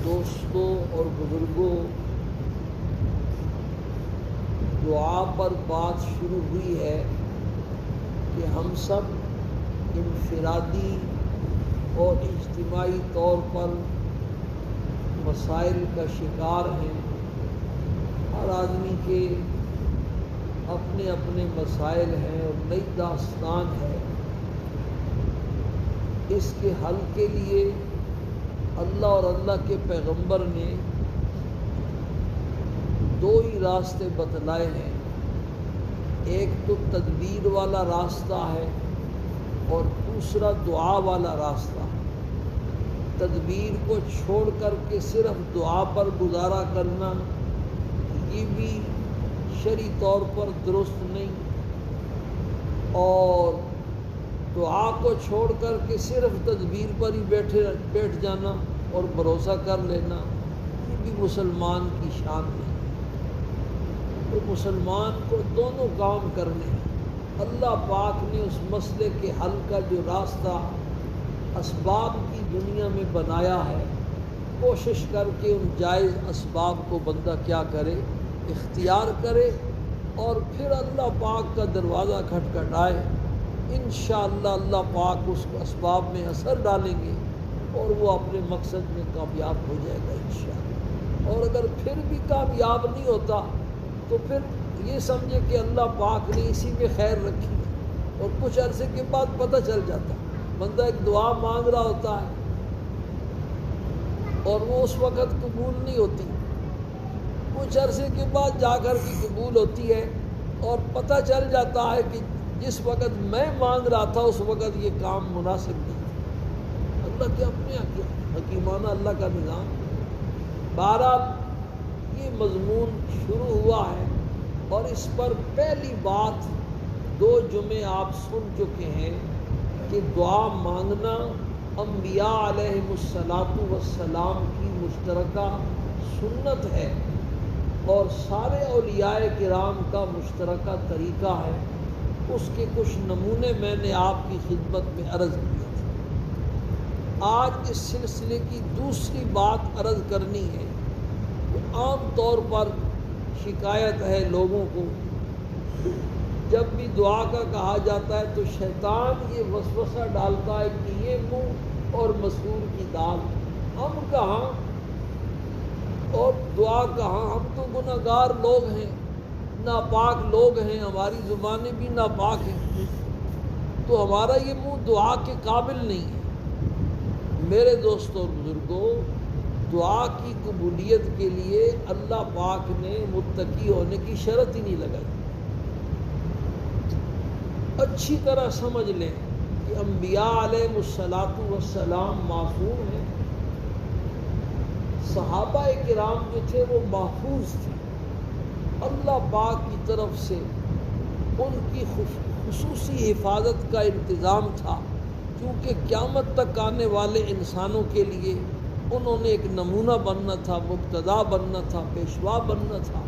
دوستوں اور بزرگوں، دعا پر بات شروع ہوئی ہے کہ ہم سب انفرادی اور اجتماعی طور پر مسائل کا شکار ہیں۔ ہر آدمی کے اپنے اپنے مسائل ہیں اور نئی داستان ہے۔ اس کے حل کے لیے اللہ اور اللہ کے پیغمبر نے دو ہی راستے بتلائے ہیں۔ ایک تو تدبیر والا راستہ ہے اور دوسرا دعا والا راستہ۔ تدبیر کو چھوڑ کر کے صرف دعا پر گزارا کرنا یہ بھی شرعی طور پر درست نہیں، اور دعا کو چھوڑ کر کے صرف تدبیر پر ہی بیٹھ جانا اور بھروسہ کر لینا یہ بھی مسلمان کی شان نہیں۔ تو مسلمان کو دونوں کام کرنے ہیں۔ اللہ پاک نے اس مسئلے کے حل کا جو راستہ اسباب کی دنیا میں بنایا ہے، کوشش کر کے ان جائز اسباب کو بندہ کیا کرے، اختیار کرے، اور پھر اللہ پاک کا دروازہ کھٹکھٹائے۔ انشاءاللہ اللہ پاک اس اسباب میں اثر ڈالیں گے اور وہ اپنے مقصد میں کامیاب ہو جائے گا انشاءاللہ۔ اور اگر پھر بھی کامیاب نہیں ہوتا تو پھر یہ سمجھے کہ اللہ پاک نے اسی میں خیر رکھی ہے، اور کچھ عرصے کے بعد پتہ چل جاتا بندہ ایک دعا مانگ رہا ہوتا ہے اور وہ اس وقت قبول نہیں ہوتی، کچھ عرصے کے بعد جا کر کے قبول ہوتی ہے، اور پتہ چل جاتا ہے کہ جس وقت میں مانگ رہا تھا اس وقت یہ کام مناسب نہیں تھا۔ اللہ کے اپنے حکیمانہ اللہ کا نظام۔ بہرحال یہ مضمون شروع ہوا ہے، اور اس پر پہلی بات 2 جمعے آپ سن چکے ہیں کہ دعا مانگنا انبیاء علیہم السلام کی مشترکہ سنت ہے اور سارے اولیاء کرام کا مشترکہ طریقہ ہے۔ اس کے کچھ نمونے میں نے آپ کی خدمت میں عرض کیے تھے۔ آج اس سلسلے کی دوسری بات عرض کرنی ہے کہ عام طور پر شکایت ہے لوگوں کو، جب بھی دعا کا کہا جاتا ہے تو شیطان یہ وسوسہ ڈالتا ہے کہ یہ منہ اور مسور کی دال، ہم کہاں اور دعا کہاں، ہم تو گناہگار لوگ ہیں، ناپاک لوگ ہیں، ہماری زبانیں بھی ناپاک ہیں، تو ہمارا یہ منہ دعا کے قابل نہیں ہے۔ میرے دوستوں اور بزرگوں، دعا کی قبولیت کے لیے اللہ پاک نے متقی ہونے کی شرط ہی نہیں لگائی۔ اچھی طرح سمجھ لیں کہ انبیاء علیہ السلام معصوم ہیں، صحابہ کرام جو تھے وہ محفوظ تھے، اللہ پاک کی طرف سے ان کی خصوصی حفاظت کا انتظام تھا، کیونکہ قیامت تک آنے والے انسانوں کے لیے انہوں نے ایک نمونہ بننا تھا، مقتدا بننا تھا، پیشوا بننا تھا،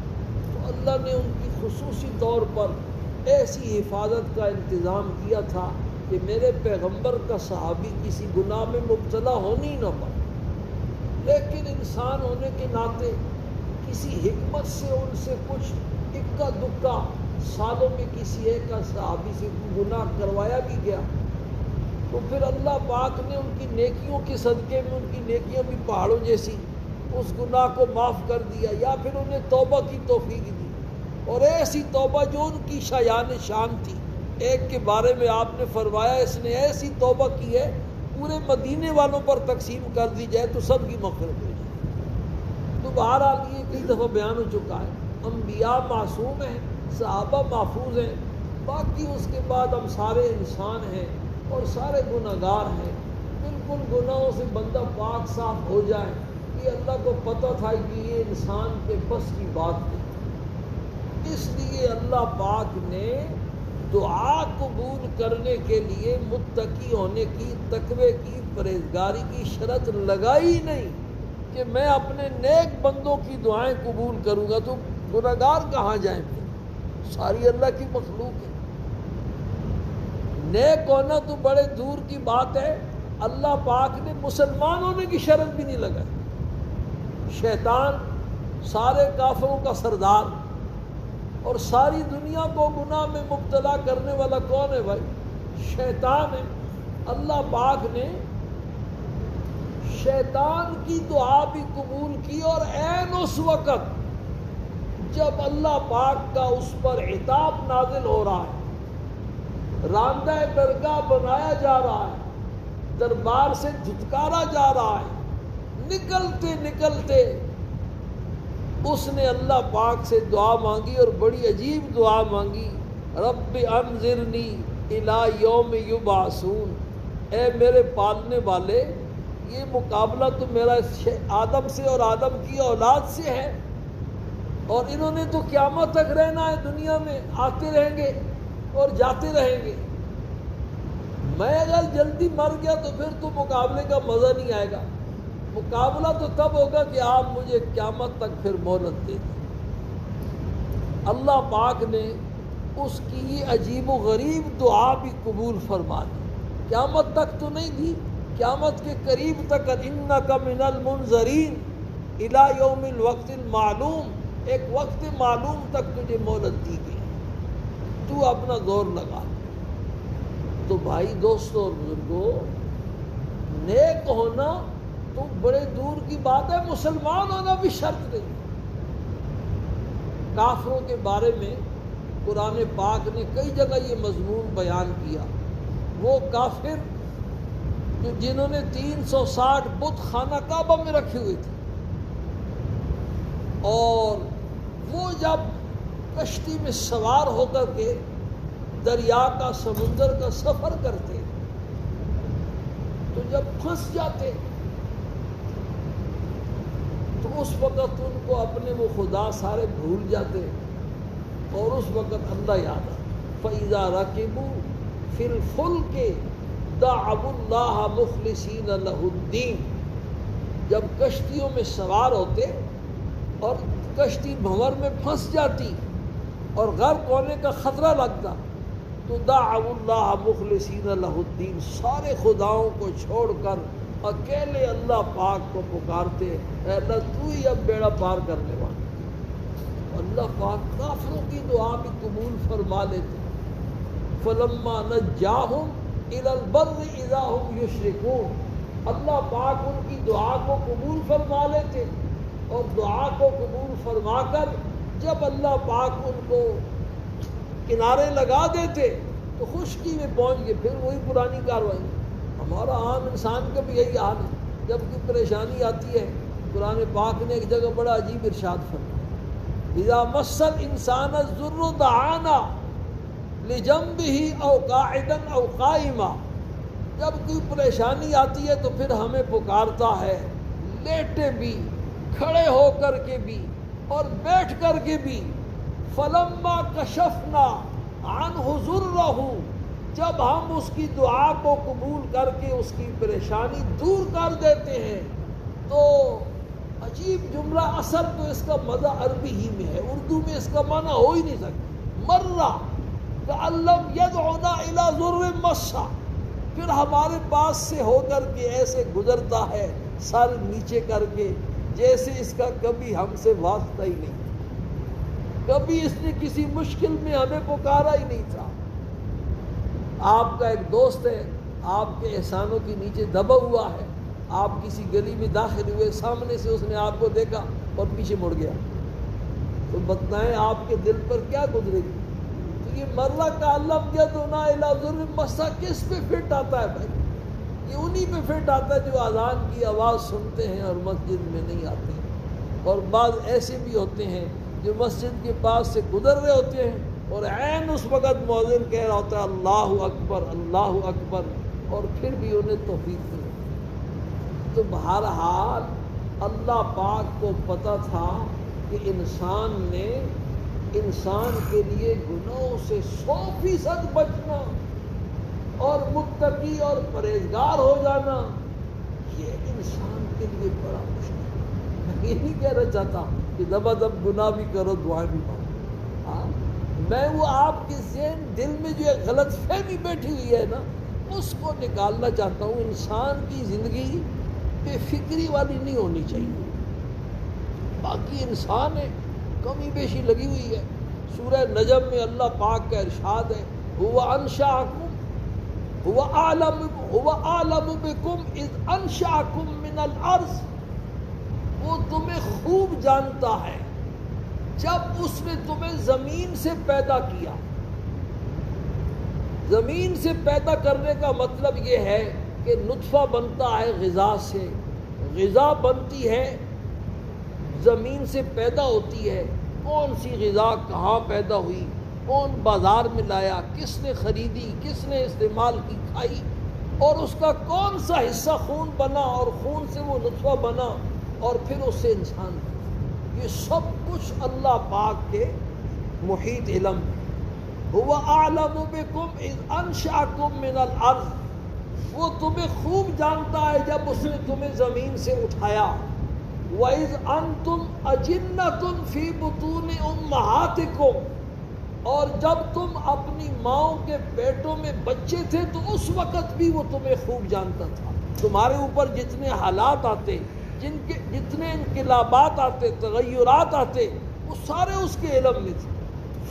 تو اللہ نے ان کی خصوصی طور پر ایسی حفاظت کا انتظام کیا تھا کہ میرے پیغمبر کا صحابی کسی گناہ میں مبتلا ہونے ہی نہ پائے۔ لیکن انسان ہونے کے ناطے کسی حکمت سے ان سے کچھ اکا دکا سالوں میں کسی ایک کا صحابی سے گناہ کروایا بھی گیا، تو پھر اللہ پاک نے ان کی نیکیوں کے صدقے میں، ان کی نیکیاں بھی پہاڑوں جیسی، اس گناہ کو معاف کر دیا، یا پھر انہیں توبہ کی توفیق دی، اور ایسی توبہ جو ان کی شایان شان تھی۔ ایک کے بارے میں آپ نے فرمایا اس نے ایسی توبہ کی ہے پورے مدینے والوں پر تقسیم کر دی جائے تو سب کی مغفرت ہو جائے۔ تو بہرحال یہ کئی دفعہ بیان ہو چکا ہے، انبیاء معصوم ہیں، صحابہ محفوظ ہیں، باقی اس کے بعد ہم سارے انسان ہیں اور سارے گناہگار ہیں۔ بالکل گناہوں سے بندہ پاک صاف ہو جائے، یہ اللہ کو پتہ تھا کہ یہ انسان کے بس کی بات نہیں۔ اس لیے اللہ پاک نے دعا قبول کرنے کے لیے متقی ہونے کی، تقوی کی، پرہیزگاری کی شرط لگائی نہیں کہ میں اپنے نیک بندوں کی دعائیں قبول کروں گا، تو گناہگار کہاں جائیں پھر، ساری اللہ کی مخلوق ہے۔ نیک ہونا تو بڑے دور کی بات ہے، اللہ پاک نے مسلمان ہونے کی شرط بھی نہیں لگائی۔ شیطان سارے کافروں کا سردار، اور ساری دنیا کو گناہ میں مبتلا کرنے والا کون ہے بھائی؟ شیطان ہے۔ اللہ پاک نے شیطان کی دعا بھی قبول کی، اور عین اس وقت جب اللہ پاک کا اس پر عتاب نازل ہو رہا ہے، راندہ درگاہ بنایا جا رہا ہے، دربار سے دھتکارا جا رہا ہے، نکلتے نکلتے اس نے اللہ پاک سے دعا مانگی، اور بڑی عجیب دعا مانگی، رب انظرنی الی یوم یبعثون، اے میرے پالنے والے، یہ مقابلہ تو میرا آدم سے اور آدم کی اولاد سے ہے، اور انہوں نے تو قیامت تک رہنا ہے دنیا میں، آتے رہیں گے اور جاتے رہیں گے، میں اگر جلدی مر گیا تو پھر تو مقابلے کا مزہ نہیں آئے گا، مقابلہ تو تب ہوگا کہ آپ مجھے قیامت تک پھر مہلت دے دیں۔ اللہ پاک نے اس کی یہ عجیب و غریب دعا بھی قبول فرما دی، قیامت تک تو نہیں دی، قیامت کے قریب تک، انک من المنظرین الی یوم الوقت المعلوم، ایک وقت معلوم تک تجھے مہلت دی گئی، تو اپنا زور لگا۔ تو بھائی دوستو اور بزرگو، نیک ہونا تو بڑے دور کی بات ہے، مسلمان ہونا بھی شرط نہیں۔ کافروں کے بارے میں قرآن پاک نے کئی جگہ یہ مضمون بیان کیا، وہ کافر جو جنہوں نے 360 بت خانہ کعبہ میں رکھے ہوئے تھے، اور وہ جب کشتی میں سوار ہو کر کے دریا کا، سمندر کا سفر کرتے تو جب پھنس جاتے تو اس وقت ان کو اپنے وہ خدا سارے بھول جاتے، اور اس وقت اللہ یاد آتا۔ فَإِذَا رَكِبُوا فِي الْفُلْكِ دَعَوُا اللَّهَ مُخْلِصِينَ لَهُ الدِّينَ، جب کشتیوں میں سوار ہوتے اور کشتی بھنور میں پھنس جاتی اور غرق ہونے کا خطرہ لگتا تو دعوا اللہ مخلصین لہ الدین، سارے خداؤں کو چھوڑ کر اکیلے اللہ پاک کو پکارتے، اے اللہ تو ہی اب بیڑا پار کرنے والا۔ اللہ پاک کافروں کی دعا بھی قبول فرما لیتے۔ فلما نجاہم الی البر اذا ہم یشرکون، اللہ پاک ان کی دعا کو قبول فرما لیتے، اور دعا کو قبول فرما کر جب اللہ پاک ان کو کنارے لگا دیتے تو خشکی میں پہنچ گئے، پھر وہی پرانی کاروائی۔ ہمارا عام انسان کا بھی یہی حال ہے، جب کوئی پریشانی آتی ہے، قرآن پاک نے ایک جگہ بڑا عجیب ارشاد فرمایا، اذا مس الانسان الضر دعانا لجنبه او قاعدا او قائما، جب کوئی پریشانی آتی ہے تو پھر ہمیں پکارتا ہے، لیٹے بھی، کھڑے ہو کر کے بھی اور بیٹھ کر کے بھی۔ فلما کشفنا عنہ ضرہ، جب ہم اس کی دعا کو قبول کر کے اس کی پریشانی دور کر دیتے ہیں تو عجیب جملہ، اصل تو اس کا مزہ عربی ہی میں ہے، اردو میں اس کا معنی ہو ہی نہیں سکتا۔ مرہ کأن لم یدعنا الی ضر مسا، پھر ہمارے پاس سے ہو کر کے ایسے گزرتا ہے سر نیچے کر کے جیسے اس کا کبھی ہم سے واسطہ ہی نہیں، کبھی اس نے کسی مشکل میں ہمیں پکارا ہی نہیں تھا۔ آپ کا ایک دوست ہے، آپ کے احسانوں کے نیچے دبا ہوا ہے، آپ کسی گلی میں داخل ہوئے، سامنے سے اس نے آپ کو دیکھا اور پیچھے مڑ گیا، تو بتائیں آپ کے دل پر کیا گزرے گی؟ تو یہ مرہ کا علم یدعنا الی ضر مسا کس پہ فٹ آتا ہے بھائی؟ یہ انہی پہ فٹ آتا ہے جو اذان کی آواز سنتے ہیں اور مسجد میں نہیں آتے ہیں، اور بعض ایسے بھی ہوتے ہیں جو مسجد کے پاس سے گزر رہے ہوتے ہیں اور عین اس وقت مؤذن کہہ رہا ہوتا ہے اللہ اکبر اللہ اکبر، اور پھر بھی انہیں توفیق نہیں۔ تو بہرحال اللہ پاک کو پتہ تھا کہ انسان نے انسان کے لیے گناہوں سے 100% بچنا اور متقی اور پرہیزگار ہو جانا، یہ انسان کے لیے بڑا مشکل ہے۔ میں یہ نہیں کہنا چاہتا کہ دبا دب گناہ بھی کرو دعائیں بھی مانگو، میں وہ آپ کے ذہن دل میں جو ایک غلط فہمی بیٹھی ہوئی ہے نا، اس کو نکالنا چاہتا ہوں۔ انسان کی زندگی بے فکری والی نہیں ہونی چاہیے، باقی انسان ہے کمی بیشی لگی ہوئی ہے. سورہ نجم میں اللہ پاک کا ارشاد ہے هو انشأکم هو اعلم بکم اذ انشأکم من الارض. وہ تمہیں خوب جانتا ہے جب اس نے تمہیں زمین سے پیدا کیا. زمین سے پیدا کرنے کا مطلب یہ ہے کہ نطفہ بنتا ہے غذا سے، غذا بنتی ہے زمین سے پیدا ہوتی ہے. کون سی غذا کہاں پیدا ہوئی، کون بازار میں لایا، کس نے خریدی، کس نے استعمال کی، کھائی، اور اس کا کون سا حصہ خون بنا اور خون سے وہ نطفہ بنا اور پھر اس سے انسان بنا. یہ سب کچھ اللہ پاک کے محیط علم ہے. هو اعلم بکم اذ انشأکم من الارض. وہ تمہیں خوب جانتا ہے جب اس نے تمہیں زمین سے اٹھایا. وَإِذْ أَنْتُمْ أَجِنَّةٌ فِي بُطُونِ أُمَّهَاتِكُمْ. اور جب تم اپنی ماؤں کے پیٹوں میں بچے تھے تو اس وقت بھی وہ تمہیں خوب جانتا تھا. تمہارے اوپر جتنے حالات آتے، جتنے انقلابات آتے، تغیرات آتے، وہ سارے اس کے علم میں تھے.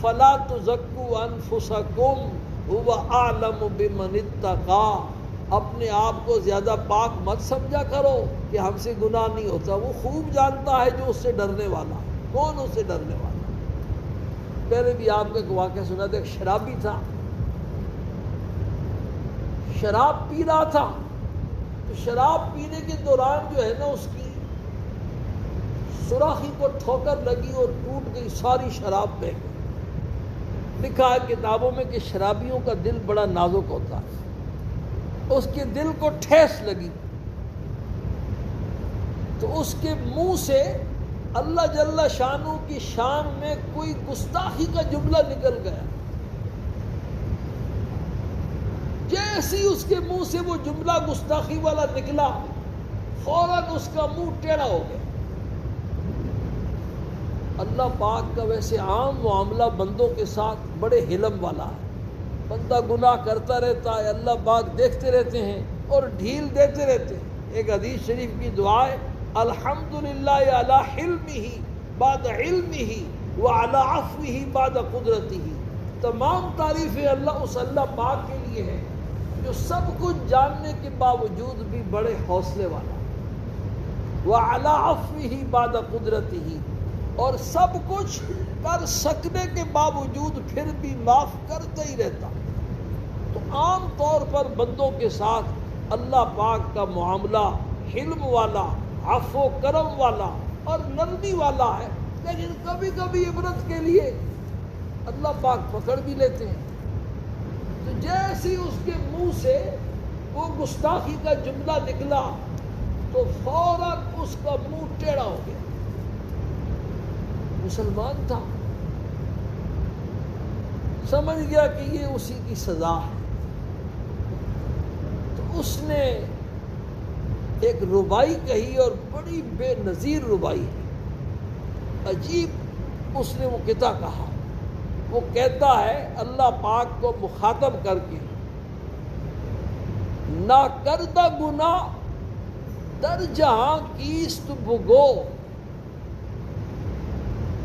فَلَا تُزَكُّوا أَنفُسَكُمْ هُوَ أَعْلَمُ بِمَنِ اتَّقَىٰ. اپنے آپ کو زیادہ پاک مت سمجھا کرو کہ ہم سے گناہ نہیں ہوتا. وہ خوب جانتا ہے جو اس سے ڈرنے والا. کون اس سے ڈرنے والا؟ پہلے بھی آپ کو ایک واقعہ سنا تھا. ایک شرابی تھا، شراب پی رہا تھا. تو شراب پینے کے دوران جو ہے نا اس کی سوراخی کو ٹھوکر لگی اور ٹوٹ گئی، ساری شراب بہہ گئی. لکھا ہے کتابوں میں کہ شرابیوں کا دل بڑا نازک ہوتا ہے. اس کے دل کو ٹھیس لگی تو اس کے منہ سے اللہ جل شانہ کی شان میں کوئی گستاخی کا جملہ نکل گیا. جیسی اس کے منہ سے وہ جملہ گستاخی والا نکلا، فوراً اس کا منہ ٹیڑھا ہو گیا. اللہ پاک کا ویسے عام معاملہ بندوں کے ساتھ بڑے حلم والا ہے. بندہ گناہ کرتا رہتا ہے، اللہ پاک دیکھتے رہتے ہیں اور ڈھیل دیتے رہتے ہیں. ایک حدیث شریف کی دعا ہے الحمدللہ علی حلمہ بعد علمہ وعلی عفوہ بعد قدرتہ. تمام تعریفیں اس اللہ پاک کے لیے ہیں جو سب کچھ جاننے کے باوجود بھی بڑے حوصلے والا، وعلی عفوہ بعد قدرتہ، اور سب کچھ کر سکنے کے باوجود پھر بھی معاف کرتا ہی رہتا. تو عام طور پر بندوں کے ساتھ اللہ پاک کا معاملہ حلم والا، عفو و کرم والا اور نرمی والا ہے. لیکن کبھی کبھی عبرت کے لیے اللہ پاک پکڑ بھی لیتے ہیں. تو جیسی اس کے منہ سے وہ گستاخی کا جملہ نکلا تو فوراً اس کا منہ ٹیڑھا ہو گیا. مسلمان تھا، سمجھ گیا کہ یہ اسی کی سزا ہے. تو اس نے ایک ربائی کہی اور بڑی بے نظیر ربائی ہے، عجیب. اس نے وہ قطعہ کہا. وہ کہتا ہے اللہ پاک کو مخاطب کر کے، نہ کردہ گناہ در جہاں کیست بگو،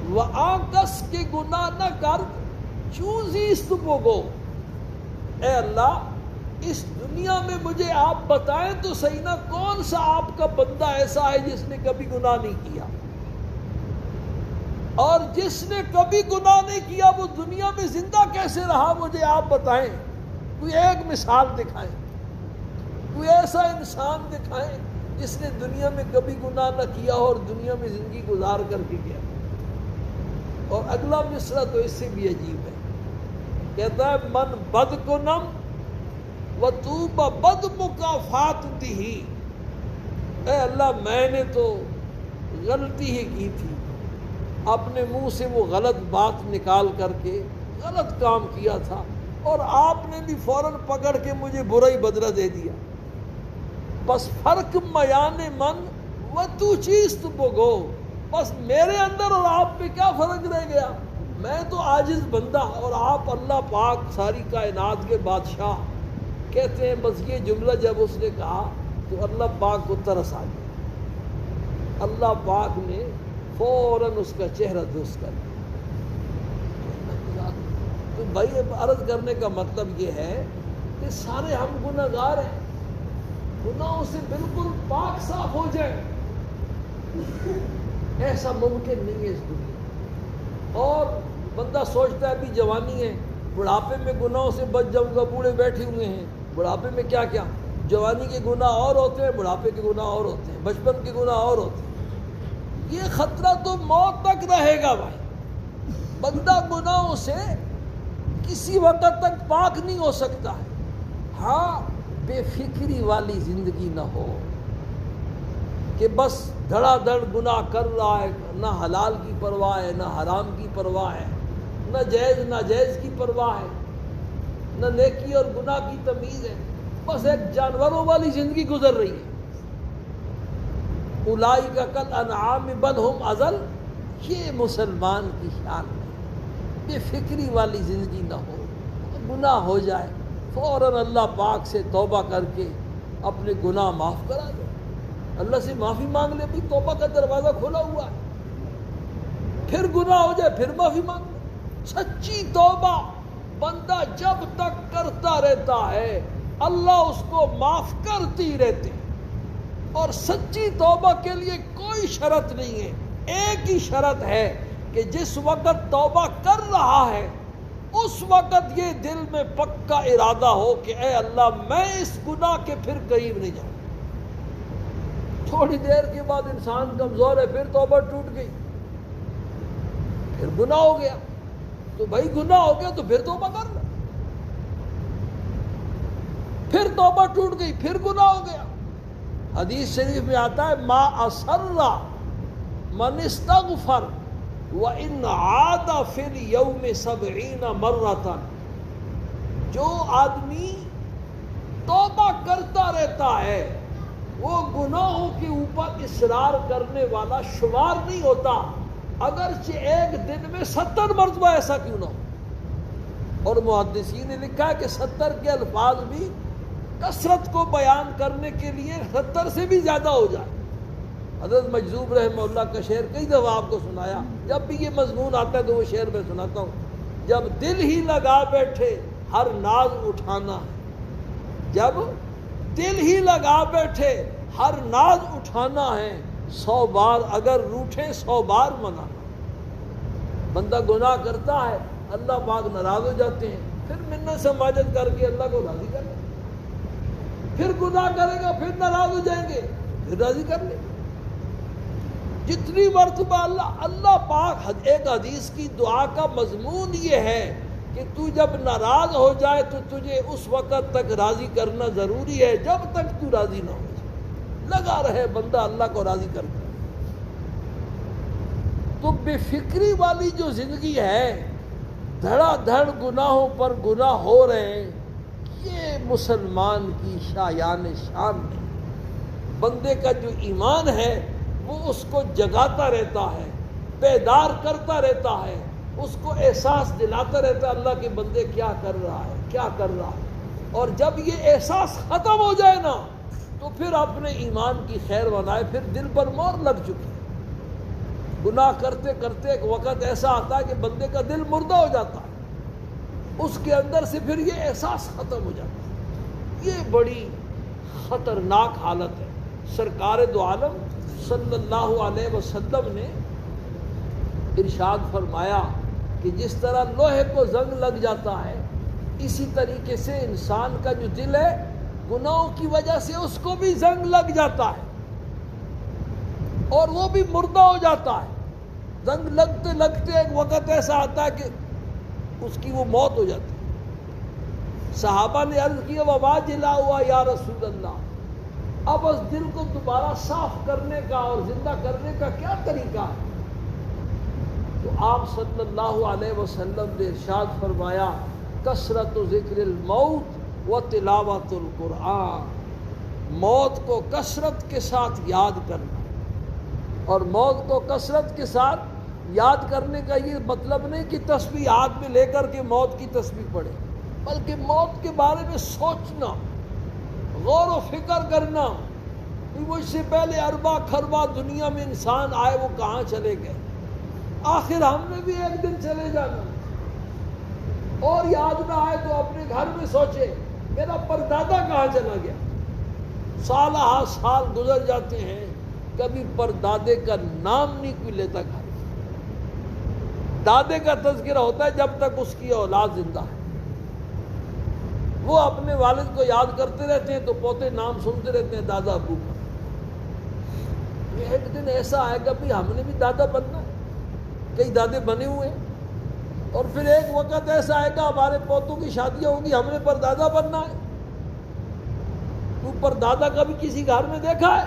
و آکس کے گناہ نہ کر چوزیست بگو. اے اللہ اس دنیا میں مجھے آپ بتائیں تو صحیح نا، کون سا آپ کا بندہ ایسا ہے جس نے کبھی گناہ نہیں کیا، اور جس نے کبھی گناہ نہیں کیا وہ دنیا میں زندہ کیسے رہا؟ مجھے آپ بتائیں، کوئی ایک مثال دکھائیں، کوئی ایسا انسان دکھائیں جس نے دنیا میں کبھی گناہ نہ کیا اور دنیا میں زندگی گزار کر کے گیا. اور اگلا مصرع تو اس سے بھی عجیب ہے. کہتا ہے من بد کنم و تو بد مکافات دی. اے اللہ میں نے تو غلطی ہی کی تھی، اپنے منہ سے وہ غلط بات نکال کر کے غلط کام کیا تھا، اور آپ نے بھی فوراً پکڑ کے مجھے برا ہی بدلہ دے دیا. بس فرق میان من و تو چیست بگو. بس میرے اندر اور آپ پہ کیا فرق رہ گیا؟ میں تو عاجز بندہ اور آپ اللہ پاک ساری کائنات کے بادشاہ. کہتے ہیں بس یہ جملہ جب اس نے کہا تو اللہ پاک کو ترس آ گیا. اللہ پاک نے فوراً اس کا چہرہ درست کر دیا۔ تو بھائی عرض کرنے کا مطلب یہ ہے کہ سارے ہم گناہ گار ہیں، گناہوں سے بالکل پاک صاف ہو جائے، ایسا ممکن نہیں ہے اس دنیا۔ اور بندہ سوچتا ہے ابھی جوانی ہے، بڑھاپے میں گناہوں سے بچ جاؤں گا، بوڑھے بیٹھے ہوئے ہیں، بڑھاپے میں کیا کیا، جوانی کے گناہ اور ہوتے ہیں، بڑھاپے کے گناہ اور ہوتے ہیں، بچپن کے گناہ اور ہوتے ہیں۔ یہ خطرہ تو موت تک رہے گا بھائی۔ بندہ گناہوں سے کسی وقت تک پاک نہیں ہو سکتا ہے۔ ہاں بے فکری والی زندگی نہ ہو کہ بس دھڑا دھڑ گناہ کر رہا ہے، نہ حلال کی پرواہ ہے، نہ حرام کی پرواہ ہے، نہ جائز ناجائز کی پرواہ ہے، نہ نیکی اور گناہ کی تمیز ہے، بس ایک جانوروں والی زندگی گزر رہی ہے۔ اولئک کالانعام بل ہم اضل، یہ مسلمان کی شان ہے۔ بے فکری والی زندگی نہ ہو، گناہ ہو جائے فوراً اللہ پاک سے توبہ کر کے اپنے گناہ معاف کرا دے، اللہ سے معافی مانگ لے، بھی توبہ کا دروازہ کھلا ہوا ہے۔ پھر گناہ ہو جائے پھر معافی مانگ لے۔ سچی توبہ بندہ جب تک کرتا رہتا ہے اللہ اس کو معاف کرتی رہتے ہیں۔ اور سچی توبہ کے لیے کوئی شرط نہیں ہے، ایک ہی شرط ہے کہ جس وقت توبہ کر رہا ہے اس وقت یہ دل میں پکا ارادہ ہو کہ اے اللہ میں اس گناہ کے پھر قریب نہیں جاؤں۔ تھوڑی دیر کے بعد انسان کمزور ہے، پھر توبہ ٹوٹ گئی، پھر گناہ ہو گیا، تو بھائی گناہ ہو گیا تو پھر توبہ کر لو، پھر توبہ ٹوٹ گئی پھر گناہ ہو گیا۔ حدیث شریف میں آتا ہے ما اصر من استغفر وَإِنْ عَادَ فِي الْيَوْمِ 70 مرة، جو آدمی توبہ کرتا رہتا ہے وہ گناہوں کے اوپر اصرار کرنے والا شمار نہیں ہوتا، اگرچہ ایک دن میں 70 مرتبہ ایسا کیوں نہ ہو۔ اور محدثین نے لکھا ہے کہ 70 کے الفاظ بھی کثرت کو بیان کرنے کے لیے 70 سے بھی زیادہ ہو جائے۔ حضرت مجذوب رحمہ اللہ کا شعر کئی دفعہ آپ کو سنایا، جب بھی یہ مضمون آتا ہے تو وہ شعر میں سناتا ہوں۔ جب دل ہی لگا بیٹھے ہر ناز اٹھانا ہے، جب دل ہی لگا بیٹھے ہر ناز اٹھانا ہے، 100 بار اگر روٹھے 100 بار منانا۔ بندہ گناہ کرتا ہے اللہ پاک ناراض ہو جاتے ہیں، پھر منت سماجت کر کے اللہ کو راضی کر لیں، پھر گناہ کرے گا پھر ناراض ہو جائیں گے پھر راضی کر لیں۔ جتنی مرتبہ اللہ پاک، ایک حدیث کی دعا کا مضمون یہ ہے کہ تو جب ناراض ہو جائے تو تجھے اس وقت تک راضی کرنا ضروری ہے جب تک تو راضی نہ ہو جائے۔ لگا رہے بندہ اللہ کو راضی کرتا ہے۔ تو بے فکری والی جو زندگی ہے، دھڑا دھڑ گناہوں پر گناہ ہو رہے ہیں، یہ مسلمان کی شایان شان ہے۔ بندے کا جو ایمان ہے وہ اس کو جگاتا رہتا ہے، بیدار کرتا رہتا ہے، اس کو احساس دلاتا رہتا ہے اللہ کے بندے کیا کر رہا ہے کیا کر رہا ہے۔ اور جب یہ احساس ختم ہو جائے نا تو پھر اپنے ایمان کی خیر بنائے، پھر دل پر مہر لگ چکی ہے۔ گناہ کرتے کرتے ایک وقت ایسا آتا ہے کہ بندے کا دل مردہ ہو جاتا ہے، اس کے اندر سے پھر یہ احساس ختم ہو جاتا ہے۔ یہ بڑی خطرناک حالت ہے۔ سرکار دو عالم صلی اللہ علیہ وسلم نے ارشاد فرمایا کہ جس طرح لوہے کو زنگ لگ جاتا ہے اسی طریقے سے انسان کا جو دل ہے گناہوں کی وجہ سے اس کو بھی زنگ لگ جاتا ہے اور وہ بھی مردہ ہو جاتا ہے۔ زنگ لگتے لگتے ایک وقت ایسا آتا ہے کہ اس کی وہ موت ہو جاتی ہے۔ صحابہ نے عرض کیا وما جلا ہوا یا رسول اللہ، اب اس دل کو دوبارہ صاف کرنے کا اور زندہ کرنے کا کیا طریقہ ہے؟ تو آپ صلی اللہ علیہ وسلم نے ارشاد فرمایا کثرت ذکر الموت و تلاوت القرآن، موت کو کثرت کے ساتھ یاد کرنا۔ اور موت کو کثرت کے ساتھ یاد کرنے کا یہ مطلب نہیں کہ تسبیح ہاتھ میں لے کر کے موت کی تسبیح پڑھے، بلکہ موت کے بارے میں سوچنا، غور و فکر کرنا مجھ سے پہلے اربا کھربا دنیا میں انسان آئے، وہ کہاں چلے گئے؟ آخر ہم نے بھی ایک دن چلے جانا، اور یاد نہ آئے تو اپنے گھر میں سوچے میرا پردادا کہاں چلا گیا۔ سالہ سال گزر جاتے ہیں، کبھی پردادے کا نام نہیں کوئی لیتا گھر۔ دادے کا تذکرہ ہوتا ہے جب تک اس کی اولاد زندہ ہے، وہ اپنے والد کو یاد کرتے رہتے ہیں تو پوتے نام سنتے رہتے ہیں دادا ابو کا۔ ایک دن ایسا آئے گا بھی ہم نے بھی دادا بننا ہے، کئی دادے بنے ہوئے ہیں، اور پھر ایک وقت ایسا آئے گا ہمارے پوتوں کی شادیاں ہوگی، ہم نے پردادا بننا ہے۔ تو پردادا کبھی کسی گھر میں دیکھا ہے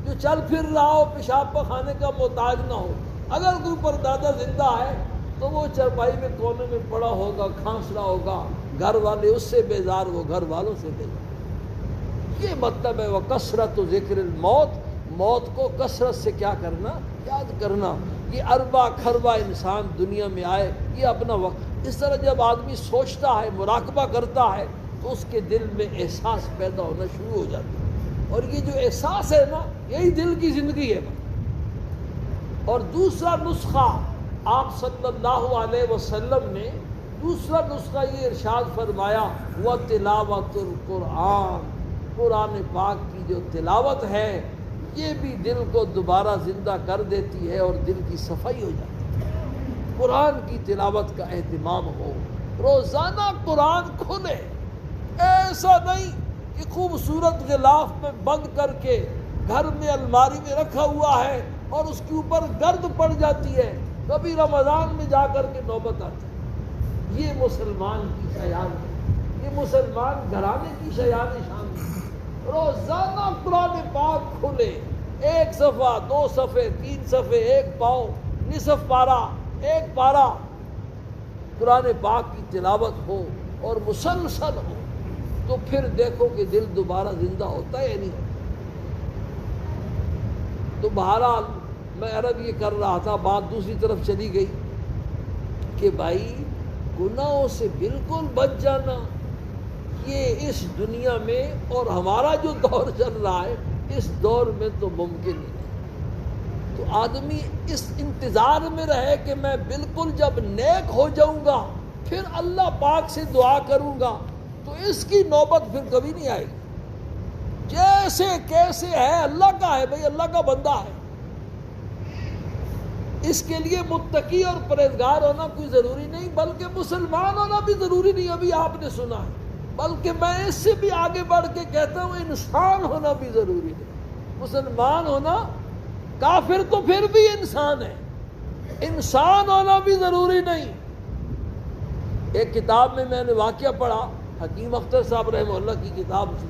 جو چل پھر رہا ہو، پیشاب پخانے کا محتاج نہ ہو؟ اگر کوئی پردادا زندہ ہے تو وہ چرپائی میں کونے میں پڑا ہوگا، کھانس رہا ہوگا، گھر والے اس سے بیزار، وہ گھر والوں سے بیزار۔ یہ مطلب ہے وہ کثرت و ذکر الموت، موت کو کثرت سے کیا کرنا؟ یاد کرنا۔ یہ اربا کھربا انسان دنیا میں آئے، یہ اپنا وقت۔ اس طرح جب آدمی سوچتا ہے، مراقبہ کرتا ہے، تو اس کے دل میں احساس پیدا ہونا شروع ہو جاتا ہے، اور یہ جو احساس ہے نا، یہی دل کی زندگی ہے۔ اور دوسرا نسخہ آپ صلی اللہ علیہ وسلم نے دوسرا نسخہ یہ ارشاد فرمایا، وَتِلَاوَةُ الْقُرْآنِ، قرآن پاک کی جو تلاوت ہے یہ بھی دل کو دوبارہ زندہ کر دیتی ہے اور دل کی صفائی ہو جاتی ہے۔ قرآن کی تلاوت کا اہتمام ہو، روزانہ قرآن کھلے، ایسا نہیں کہ خوبصورت غلاف میں بند کر کے گھر میں الماری میں رکھا ہوا ہے اور اس کے اوپر گرد پڑ جاتی ہے، کبھی رمضان میں جا کر کے نوبت آتی ہے۔ یہ مسلمان کی شیان ہے، یہ مسلمان گھرانے کی شیان شان ہے۔ روزانہ قرآن پاک کھلے، ایک صفحہ، دو صفحے، تین صفحے، ایک پاؤ، نصف پارہ، ایک پارہ قرآن پاک کی تلاوت ہو اور مسلسل ہو، تو پھر دیکھو کہ دل دوبارہ زندہ ہوتا ہے یا نہیں ہوتا۔ تو بہرحال میں عرض یہ کر رہا تھا، بات دوسری طرف چلی گئی کہ بھائی گناہوں سے بالکل بچ جانا یہ اس دنیا میں اور ہمارا جو دور چل رہا ہے اس دور میں تو ممکن نہیں ہے۔ تو آدمی اس انتظار میں رہے کہ میں بالکل جب نیک ہو جاؤں گا پھر اللہ پاک سے دعا کروں گا، تو اس کی نوبت پھر کبھی نہیں آئے گی۔ جیسے کیسے ہے اللہ کا ہے، بھائی اللہ کا بندہ ہے، اس کے لیے متقی اور پرہیزگار ہونا کوئی ضروری نہیں، بلکہ مسلمان ہونا بھی ضروری نہیں، ابھی آپ نے سنا ہے، بلکہ میں اس سے بھی آگے بڑھ کے کہتا ہوں انسان ہونا بھی ضروری نہیں۔ مسلمان ہونا، کافر تو پھر بھی انسان ہے، انسان ہونا بھی ضروری نہیں۔ ایک کتاب میں نے واقعہ پڑھا، حکیم اختر صاحب رحمہ اللہ کی کتاب تھی،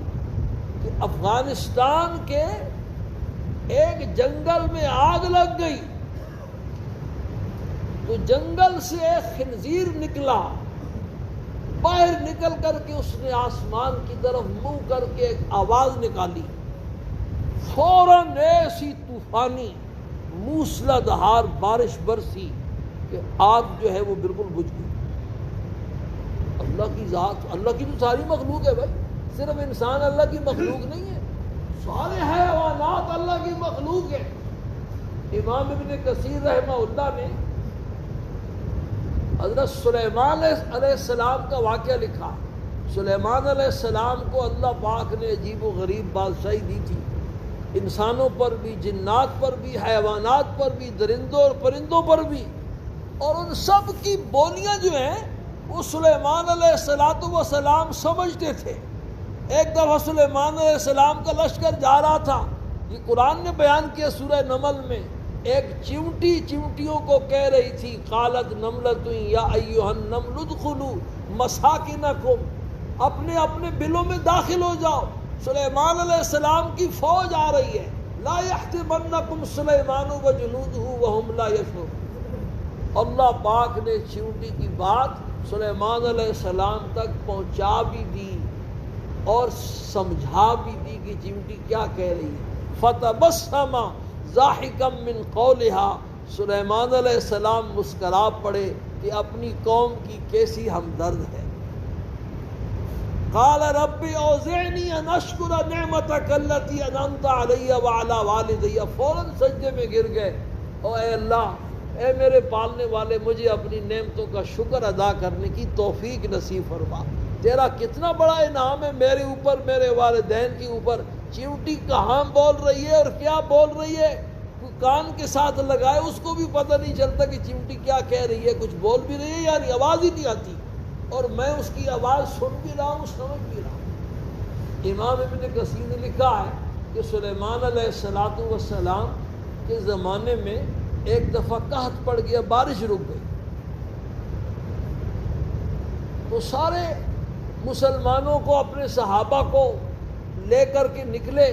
کہ افغانستان کے ایک جنگل میں آگ لگ گئی، تو جنگل سے ایک خنزیر نکلا، باہر نکل کر کے اس نے آسمان کی طرف منہ کر کے ایک آواز نکالی، فوراً ایسی طوفانی موسلا دھار بارش برسی کہ آگ جو ہے وہ بالکل بجھ گئی۔ اللہ کی ذات، اللہ کی تو ساری مخلوق ہے بھائی، صرف انسان اللہ کی مخلوق نہیں ہے، سارے حیوانات اللہ کی مخلوق ہے۔ امام ابن کثیر رحمہ اللہ نے حضرت سلیمان علیہ السلام کا واقعہ لکھا۔ سلیمان علیہ السلام کو اللہ پاک نے عجیب و غریب بادشاہی دی تھی، انسانوں پر بھی، جنات پر بھی، حیوانات پر بھی، درندوں اور پرندوں پر بھی، اور ان سب کی بولیاں جو ہیں وہ سلیمان علیہ السلام سمجھتے تھے۔ ایک دفعہ سلیمان علیہ السلام کا لشکر جا رہا تھا، یہ قرآن نے بیان کیا سورہ نمل میں، ایک چیونٹی چیونٹیوں کو کہہ رہی تھی، قالت نملۃ یا ایھا النمل ادخلوا مساکنکم، اپنے اپنے بلوں میں داخل ہو جاؤ، سلیمان علیہ السلام کی فوج آ رہی ہے، لا یحطمنکم سلیمان وجنودہ وہم لا یشعرون۔ اللہ پاک نے چیونٹی کی بات سلیمان علیہ السلام تک پہنچا بھی دی اور سمجھا بھی دی کہ چیونٹی کیا کہہ رہی ہے۔ فتبسم ضاحکا من قولها، سلیمان علیہ السلام مسکرا پڑے کہ اپنی قوم کی کیسی ہمدرد ہے۔ قال رب اوزعنی ان اشکر نعمتک التی انعمت علی وعلی والدی، فوراً سجدے میں گر گئے، او اے اللہ، اے میرے پالنے والے، مجھے اپنی نعمتوں کا شکر ادا کرنے کی توفیق نصیب فرما۔ تیرا کتنا بڑا انعام ہے میرے اوپر، میرے والدین کے اوپر۔ چیونٹی کہاں بول رہی ہے اور کیا بول رہی ہے، کوئی کان کے ساتھ لگائے اس کو بھی پتہ نہیں چلتا کہ چیونٹی کیا کہہ رہی ہے، کچھ بول بھی رہی ہے یعنی آواز ہی نہیں آتی، اور میں اس کی آواز سن بھی رہا ہوں، سمجھ بھی رہا ہوں۔ امام ابن کثیر نے لکھا ہے کہ سلیمان علیہ السلام کے زمانے میں ایک دفعہ قحط پڑ گیا، بارش رک گئی، تو سارے مسلمانوں کو، اپنے صحابہ کو لے کر کے نکلے،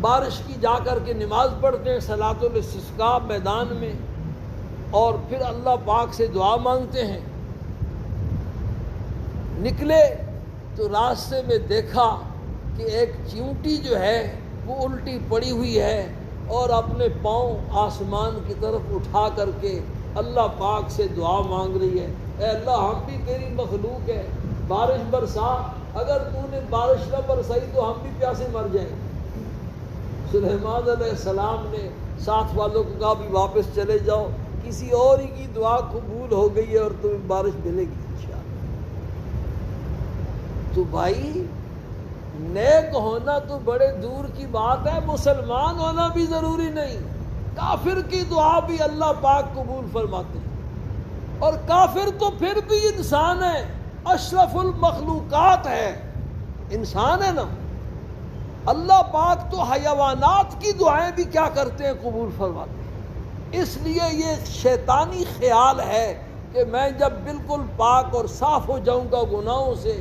بارش کی جا کر کے نماز پڑھتے ہیں صلاۃ الاستسقاء میدان میں، اور پھر اللہ پاک سے دعا مانگتے ہیں۔ نکلے تو راستے میں دیکھا کہ ایک چیونٹی جو ہے وہ الٹی پڑی ہوئی ہے اور اپنے پاؤں آسمان کی طرف اٹھا کر کے اللہ پاک سے دعا مانگ رہی ہے، اے اللہ ہم بھی تیری مخلوق ہے، بارش برسا، اگر تو نے بارش نہ برسائی تو ہم بھی پیاسے مر جائیں۔ سلیمان علیہ السلام نے ساتھ والوں کو کہا بھی واپس چلے جاؤ، کسی اور ہی کی دعا قبول ہو گئی ہے اور تمہیں بارش ملے گی انشاءاللہ۔ تو بھائی نیک ہونا تو بڑے دور کی بات ہے، مسلمان ہونا بھی ضروری نہیں، کافر کی دعا بھی اللہ پاک قبول فرماتے ہیں، اور کافر تو پھر بھی انسان ہے، اشرف المخلوقات ہے، انسان ہے نا۔ اللہ پاک تو حیوانات کی دعائیں بھی کیا کرتے ہیں، قبول فرماتے ہیں۔ اس لیے یہ شیطانی خیال ہے کہ میں جب بالکل پاک اور صاف ہو جاؤں گا گناہوں سے،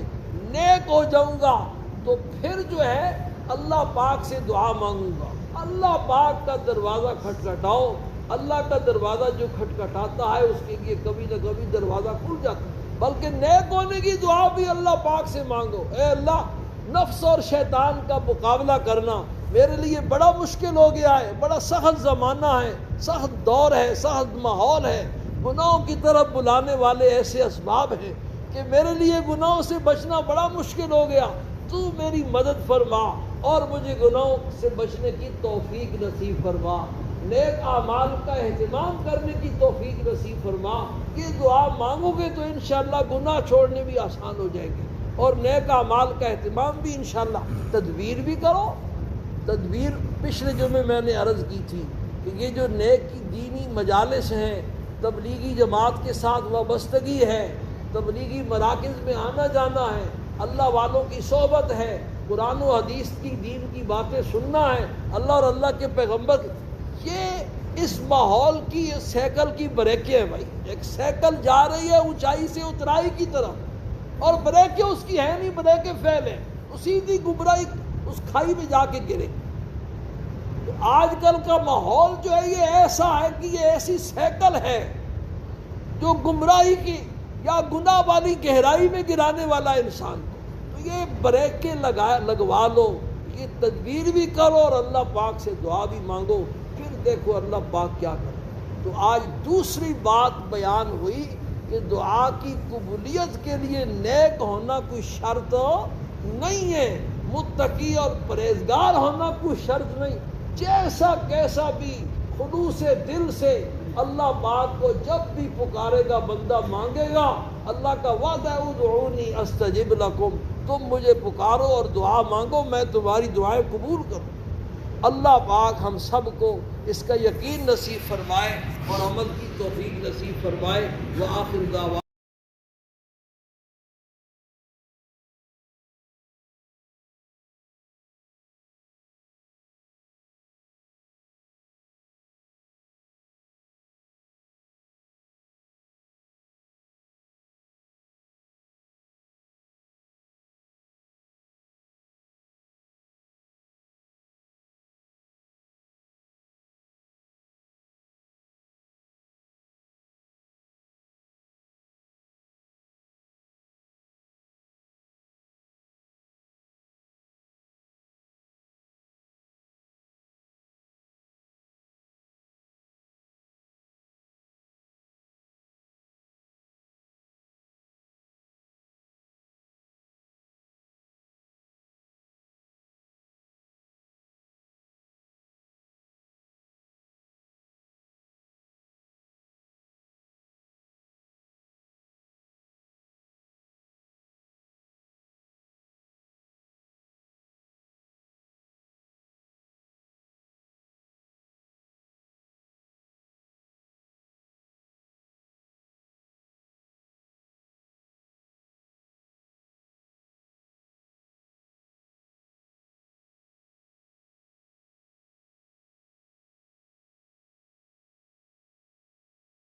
نیک ہو جاؤں گا، تو پھر جو ہے اللہ پاک سے دعا مانگوں گا۔ اللہ پاک کا دروازہ کھٹکھٹاؤ، اللہ کا دروازہ جو کھٹکھٹاتا ہے اس کے لیے کبھی نہ کبھی دروازہ کھل جاتا ہے۔ بلکہ نیک ہونے کی دعا بھی اللہ پاک سے مانگو، اے اللہ نفس اور شیطان کا مقابلہ کرنا میرے لیے بڑا مشکل ہو گیا ہے، بڑا سخت زمانہ ہے، سخت دور ہے، سخت ماحول ہے، گناہوں کی طرف بلانے والے ایسے اسباب ہیں کہ میرے لیے گناہوں سے بچنا بڑا مشکل ہو گیا، تو میری مدد فرما اور مجھے گناہوں سے بچنے کی توفیق نصیب فرما، نیک اعمال کا اہتمام کرنے کی توفیق نصیب فرما۔ یہ دعا مانگو گے تو انشاءاللہ گناہ چھوڑنے بھی آسان ہو جائے گے، اور نیک اعمال کا اہتمام بھی انشاءاللہ۔ تدبیر بھی کرو، تدبیر پچھلے جمعے میں نے عرض کی تھی کہ یہ جو نیک کی دینی مجالس ہیں، تبلیغی جماعت کے ساتھ وابستگی ہے، تبلیغی مراکز میں آنا جانا ہے، اللہ والوں کی صحبت ہے، قرآن و حدیث کی دین کی باتیں سننا ہے، اللہ اور اللہ کے پیغمبر، یہ اس ماحول کی سائیکل کی بریکیں ہیں بھائی۔ ایک سائیکل جا رہی ہے اونچائی سے اترائی کی طرف، اور بریکیں اس کی ہیں نہیں، بریکیں فیل ہیں، تو سیدھی گمراہی اس کھائی میں جا کے گرے۔ تو آج کل کا ماحول جو ہے یہ ایسا ہے کہ یہ ایسی سائیکل ہے جو گمراہی کی یا گناہ والی گہرائی میں گرانے والا انسان کو۔ تو یہ بریکیں لگوا لو، یہ تدبیر بھی کرو اور اللہ پاک سے دعا بھی مانگو، پھر دیکھو اللہ پاک کیا کرے۔ تو آج دوسری بات بیان ہوئی کہ دعا کی قبولیت کے لیے نیک ہونا کوئی شرط نہیں ہے، متقی اور پرہیزگار ہونا کوئی شرط نہیں، جیسا کیسا بھی خلوص دل سے اللہ پاک کو جب بھی پکارے گا بندہ مانگے گا، اللہ کا وعدہ ہے ادعونی استجب لکم، تم مجھے پکارو اور دعا مانگو میں تمہاری دعائیں قبول کروں۔ اللہ پاک ہم سب کو اس کا یقین نصیب فرمائے اور عمل کی توفیق نصیب فرمائے۔ وآخر دعوانا